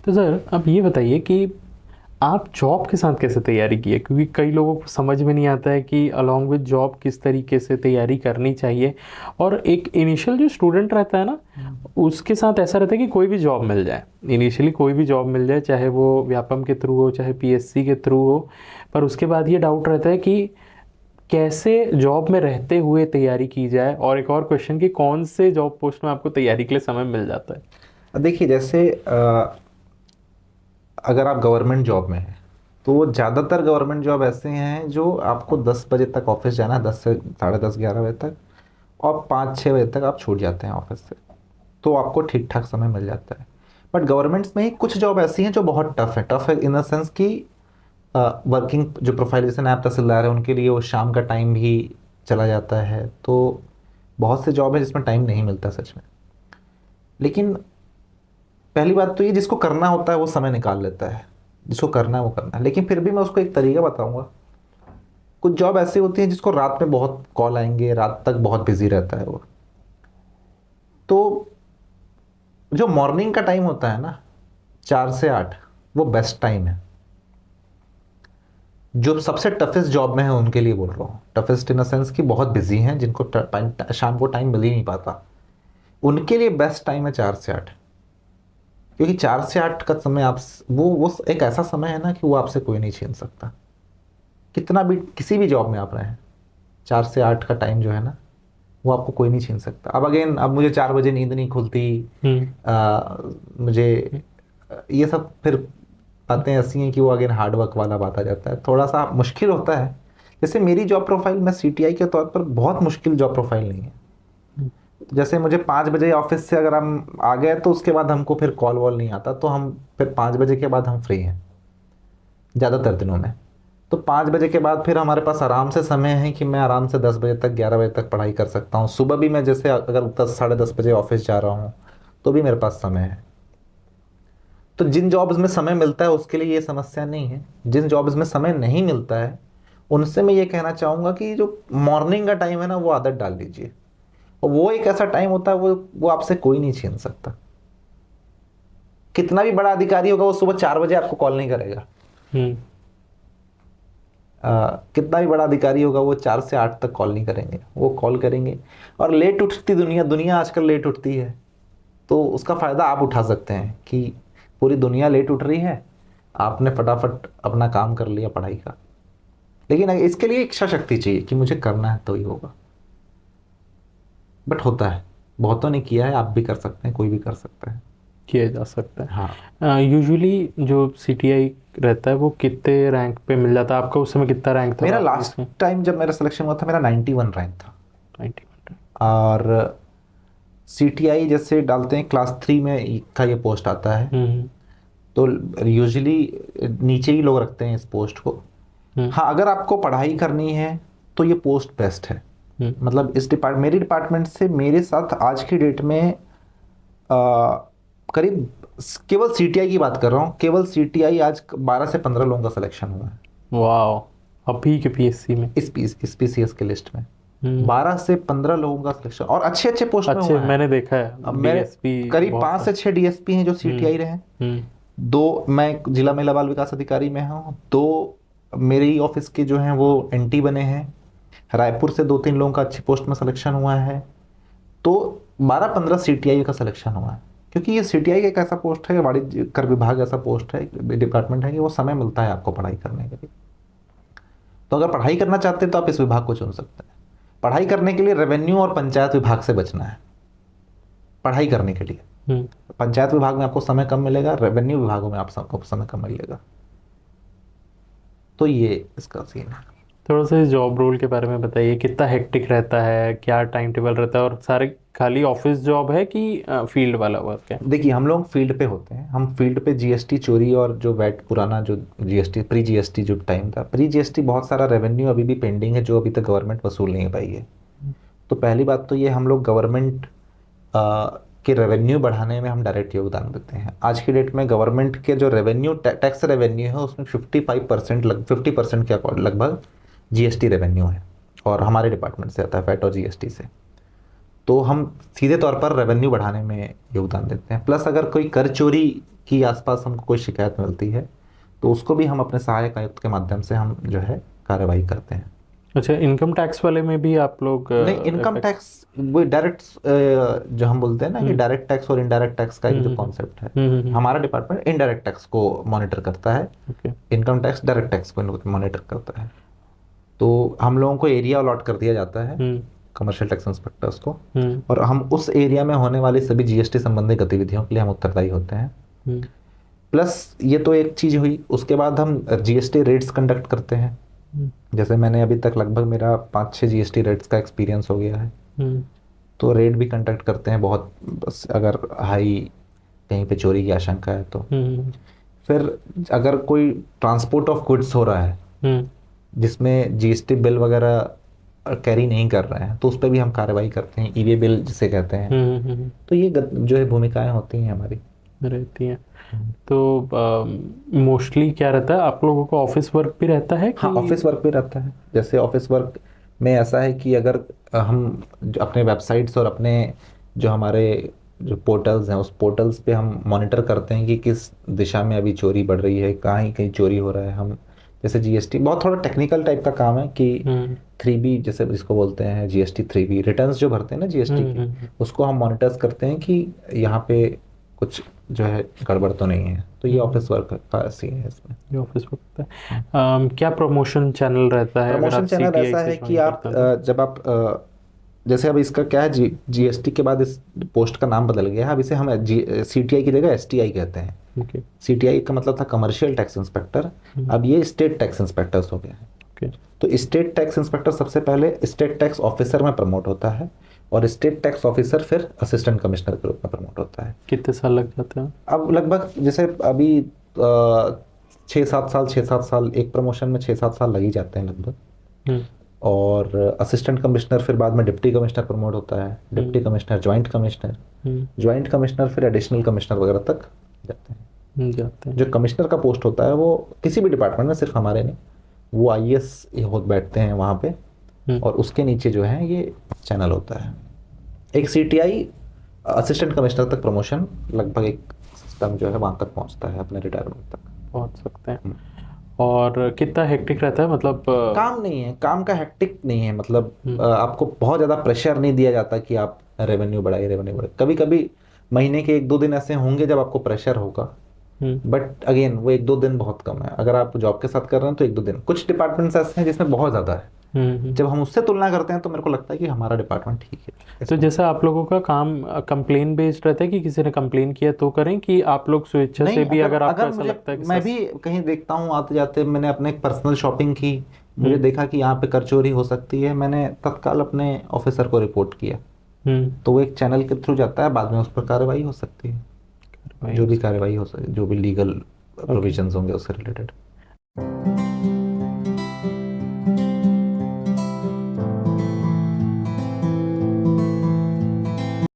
तो सर आप ये बताइए कि आप जॉब के साथ कैसे तैयारी की है, क्योंकि कई लोगों को समझ में नहीं आता है कि अलोंग विद जॉब किस तरीके से तैयारी करनी चाहिए। और एक इनिशियल जो स्टूडेंट रहता है ना, उसके साथ ऐसा रहता है कि कोई भी जॉब मिल जाए, इनिशियली कोई भी जॉब मिल जाए, चाहे वो व्यापम के थ्रू हो चाहे पीएससी के थ्रू हो। पर उसके बाद ये डाउट रहता है कि कैसे जॉब में रहते हुए तैयारी की जाए, और एक और क्वेश्चन कि कौन से जॉब पोस्ट में आपको तैयारी के लिए समय मिल जाता है। देखिए, जैसे अगर आप गवर्नमेंट जॉब में हैं तो ज़्यादातर गवर्नमेंट जॉब ऐसे हैं जो आपको 10 बजे तक ऑफिस जाना है, 10 से 10:30 11 बजे तक, और 5-6 बजे तक आप छूट जाते हैं ऑफिस से। तो आपको ठीक ठाक समय मिल जाता है। बट गवर्नमेंट्स में ही कुछ जॉब ऐसी हैं जो बहुत टफ है इन द सेंस कि वर्किंग जो प्रोफाइल, जैसे नायब तहसीलदार है, उनके लिए वो शाम का टाइम भी चला जाता है। तो बहुत से जॉब है जिसमें टाइम नहीं मिलता सच में। लेकिन पहली बात तो ये, जिसको करना होता है वो समय निकाल लेता है, जिसको करना है वो करना है। लेकिन फिर भी मैं उसको एक तरीका बताऊंगा। कुछ जॉब ऐसी होती है जिसको रात में बहुत कॉल आएंगे, रात तक बहुत बिजी रहता है वो। तो जो मॉर्निंग का टाइम होता है ना, 4 से 8, वो बेस्ट टाइम है। जो सबसे टफेस्ट जॉब में है उनके लिए बोल रहा हूँ, टफेस्ट इन द सेंस कि बहुत बिजी हैं, जिनको शाम को टाइम मिल ही नहीं पाता, उनके लिए बेस्ट टाइम है 4 से 8। क्योंकि 4 से 8 का समय आप, वो एक ऐसा समय है ना कि वो आपसे कोई नहीं छीन सकता। कितना भी किसी भी जॉब में आप रहें, 4 से 8 का टाइम जो है ना, वो आपको कोई नहीं छीन सकता। अब अगेन, अब मुझे 4 बजे नींद नहीं खुलती, मुझे ये सब फिर बातें ऐसी हैं कि वो अगेन हार्ड वर्क वाला बात आ जाता है, थोड़ा सा मुश्किल होता है। जैसे मेरी जॉब प्रोफाइल, मैं सीटीआई के तौर पर बहुत मुश्किल जॉब प्रोफाइल नहीं है। जैसे मुझे 5 बजे ऑफिस से अगर हम आ गए तो उसके बाद हमको फिर कॉल वॉल नहीं आता, तो हम फिर 5 बजे के बाद हम फ्री हैं ज़्यादातर दिनों में। तो 5 बजे के बाद फिर हमारे पास आराम से समय है कि मैं आराम से 10 बजे तक, 11 बजे तक पढ़ाई कर सकता हूँ। सुबह भी मैं जैसे अगर 10 साढ़े 10 बजे ऑफिस जा रहा हूँ तो भी मेरे पास समय है। तो जिन जॉब्स में समय मिलता है उसके लिए ये समस्या नहीं है। जिन जॉब्स में समय नहीं मिलता है उनसे मैं ये कहना चाहूँगा कि जो मॉर्निंग का टाइम है ना, वो आदत डाल लीजिए। और वो एक ऐसा टाइम होता है, वो आपसे कोई नहीं छीन सकता। कितना भी बड़ा अधिकारी होगा, वो सुबह 4 बजे आपको कॉल नहीं करेगा। कितना भी बड़ा अधिकारी होगा, वो 4 से 8 तक कॉल नहीं करेंगे, वो कॉल करेंगे। और लेट उठती दुनिया, दुनिया आजकल लेट उठती है, तो उसका फ़ायदा आप उठा सकते हैं कि पूरी दुनिया लेट उठ रही है, आपने फटाफट अपना काम कर लिया पढ़ाई का। लेकिन इसके लिए इच्छा शक्ति चाहिए कि मुझे करना है तो ही होगा। बट होता है, बहुतों ने किया है, आप भी कर सकते हैं, कोई भी कर सकता है। किया जा सकता है। हाँ, यूजुअली जो सीटीआई रहता है वो कितने रैंक पे मिल जाता है आपका? उस समय कितना रैंक था मेरा आपका लास्ट इसमें? टाइम जब मेरा सिलेक्शन हुआ था, मेरा 91 रैंक था। 91। और सीटीआई जैसे डालते हैं क्लास 3 में का ये पोस्ट आता है, तो यूजुअली नीचे ही लोग रखते हैं इस पोस्ट को। हाँ, अगर आपको पढ़ाई करनी है तो ये पोस्ट बेस्ट है। मतलब इस मेरी डिपार्टमेंट से मेरे साथ आज की डेट में करीब, केवल सीटीआई की बात कर रहा हूँ, केवल सीटीआई आज 12 से 15 लोगों का सिलेक्शन हुआ है। वाह, अभी के पीएससी में? इस पीसीएस के लिस्ट में 12 से 15 लोगों का सिलेक्शन, और अच्छे अच्छे पोस्ट में अच्छे, हुआ है। मैंने देखा है अब मेरे डीएसपी करीब बहुत 5 से 6 डीएसपी हैं जो सीटीआई रहे हैं। 2 मैं जिला महिला बाल विकास अधिकारी में हूँ, 2 मेरे ही ऑफिस के जो हैं वो एनटी बने हैं। रायपुर से 2-3 लोगों का अच्छी पोस्ट में सिलेक्शन हुआ है। तो 12-15 सीटीआई का सिलेक्शन हुआ है, क्योंकि ये सीटीआई का एक ऐसा पोस्ट है, वाणिज्य कर विभाग ऐसा पोस्ट है, डिपार्टमेंट है कि वो समय मिलता है आपको पढ़ाई करने के लिए। तो अगर पढ़ाई करना चाहते हैं तो आप इस विभाग को चुन सकते हैं। पढ़ाई करने के लिए रेवेन्यू और पंचायत विभाग से बचना है। पढ़ाई करने के लिए पंचायत विभाग में आपको समय कम मिलेगा, रेवेन्यू विभागों में आपको समय कम मिलेगा। तो ये इसका सीन है। थोड़ा सा इस जॉब रोल के बारे में बताइए, कितना हेक्टिक रहता है, क्या टाइम टेबल रहता है, और सारे खाली ऑफिस जॉब है कि फील्ड वाला वर्क है? देखिए, हम लोग फील्ड पे होते हैं। हम फील्ड पे जीएसटी चोरी और जो वैट पुराना जो जीएसटी, प्री जीएसटी जो टाइम था, प्री जीएसटी बहुत सारा रेवेन्यू अभी भी पेंडिंग है जो अभी तक गवर्नमेंट वसूल नहीं पाई है। तो पहली बात तो ये, हम लोग गवर्नमेंट के रेवेन्यू बढ़ाने में हम डायरेक्ट योगदान देते हैं। आज की डेट में गवर्नमेंट के जो रेवेन्यू, टैक्स रेवेन्यू है, उसमें 50% के लगभग जीएसटी रेवेन्यू है, और हमारे डिपार्टमेंट से आता है, वैट और जीएसटी से। तो हम सीधे तौर पर रेवेन्यू बढ़ाने में योगदान देते हैं। प्लस अगर कोई कर चोरी की आसपास हमको कोई शिकायत मिलती है तो उसको भी हम अपने सहायक आयुक्त के माध्यम से हम जो है कार्रवाई करते हैं। अच्छा, इनकम टैक्स वाले में भी आप लोग नहीं, इनकम टैक्स वो डायरेक्ट जो हम बोलते हैं ना कि डायरेक्ट टैक्स और इनडायरेक्ट टैक्स का एक जो कॉन्सेप्ट है, हमारा डिपार्टमेंट इनडायरेक्ट टैक्स को मॉनिटर करता है, इनकम टैक्स डायरेक्ट टैक्स को मॉनिटर करता है। तो हम लोगों को एरिया अलॉट कर दिया जाता है कमर्शियल टैक्स इंस्पेक्टर्स को, और हम उस एरिया में होने वाली सभी जीएसटी संबंधी गतिविधियों के लिए हम उत्तरदायी होते हैं। प्लस ये तो एक चीज हुई, उसके बाद हम जीएसटी रेट्स कंडक्ट करते हैं। जैसे मैंने अभी तक लगभग मेरा 5-6 जीएसटी रेट्स का एक्सपीरियंस हो गया है, तो रेट भी कंडक्ट करते हैं बहुत, बस अगर हाई कहीं पे चोरी की आशंका है तो। फिर अगर कोई ट्रांसपोर्ट ऑफ गुड्स हो रहा है जिसमें जीएसटी बिल वगैरह कैरी नहीं कर रहे हैं, तो उस पर भी हम कार्रवाई करते हैं, ईवे बिल जिसे कहते हैं। तो ये जो है भूमिकाएं होती हैं हमारी, रहती हैं। तो मोस्टली क्या रहता है आप लोगों को, ऑफिस वर्क भी रहता है कि? हाँ, ऑफिस वर्क भी रहता है। जैसे ऑफिस वर्क में ऐसा है कि अगर हम जो अपने वेबसाइट्स और अपने जो हमारे जो पोर्टल्स हैं, उस पोर्टल्स पे हम मॉनिटर करते हैं कि किस दिशा में अभी चोरी बढ़ रही है, कहीं चोरी हो रहा है। हम जैसे जीएसटी बहुत थोड़ा टेक्निकल टाइप का काम है कि 3B जैसे जिसको बोलते हैं, जीएसटी 3B रिटर्न्स जो भरते हैं ना जीएसटी के, उसको हम मॉनिटर्स करते हैं कि यहाँ पे कुछ जो है गड़बड़ तो नहीं है। तो ये ऑफिस वर्क का सीन है इसमें। ये ऑफिस वर्क है। क्या प्रमोशन चैनल रहता है? प्रमोशन चैनल ऐसा है कि आप जब आप जैसे अब इसका क्या है, जीएसटी के बाद इस पोस्ट का नाम बदल गया है, अब इसे हम सीटीआई की जगह एसटीआई कहते हैं। सीटीआई का मतलब था कमर्शियल टैक्स इंस्पेक्टर, अब ये स्टेट टैक्स इंस्पेक्टर्स हो गया है। तो स्टेट टैक्स इंस्पेक्टर सबसे पहले स्टेट टैक्स ऑफिसर में प्रमोट होता है, और स्टेट टैक्स ऑफिसर फिर असिस्टेंट कमिश्नर के रूप में प्रमोट होता है। कितने साल लग जाते हैं? अब लगभग जैसे अभी 6-7 साल, एक प्रमोशन में 6-7 साल लग ही जाते हैं लगभग। और असिस्टेंट कमिश्नर फिर बाद में डिप्टी कमिश्नर प्रमोट होता है, डिप्टी कमिश्नर ज्वाइंट कमिश्नर फिर एडिशनल कमिश्नर वगैरह तक जाते हैं। जो कमिश्नर का पोस्ट होता है वो किसी भी डिपार्टमेंट में, सिर्फ हमारे नहीं, वो आईएएस हो बैठते हैं वहाँ पे, और उसके नीचे जो है ये चैनल होता है। एक सीटीआई असिस्टेंट कमिश्नर तक प्रमोशन लगभग एक सिस्टम जो है वहाँ तक पहुँचता है, अपने रिटायरमेंट तक पहुँच सकते हैं। और कितना हेक्टिक रहता है, मतलब काम नहीं है, काम का हेक्टिक नहीं है, मतलब आपको बहुत ज़्यादा प्रेशर नहीं दिया जाता कि आप रेवेन्यू बढ़ाइए। कभी कभी महीने के 1-2 दिन ऐसे होंगे जब आपको प्रेशर होगा, बट अगेन वो 1-2 दिन बहुत कम है। अगर आप जॉब के साथ कर रहे हैं तो 1-2 दिन। कुछ डिपार्टमेंट्स ऐसे हैं जिसमें बहुत ज़्यादा है, जब हम उससे तुलना करते हैं तो मेरे को लगता है कि हमारा डिपार्टमेंट ठीक है। तो जैसे आप लोगों का काम कंप्लेन बेस्ड रहता है कि किसी ने कंप्लेन किया तो करें, कि आप लोग स्वेच्छा से भी, अगर आपको ऐसा लगता है कि मैं भी कहीं देखता हूँ आते जाते, मैंने अपने पर्सनल शॉपिंग की, मुझे देखा कि यहाँ पे कर चोरी हो सकती है, मैंने तत्काल अपने ऑफिसर को रिपोर्ट किया, तो वो एक चैनल के थ्रू जाता है, बाद में उस पर कार्रवाई हो सकती है, जो भी कार्रवाई हो सकती, जो भी लीगल प्रोविजंस होंगे उससे रिलेटेड।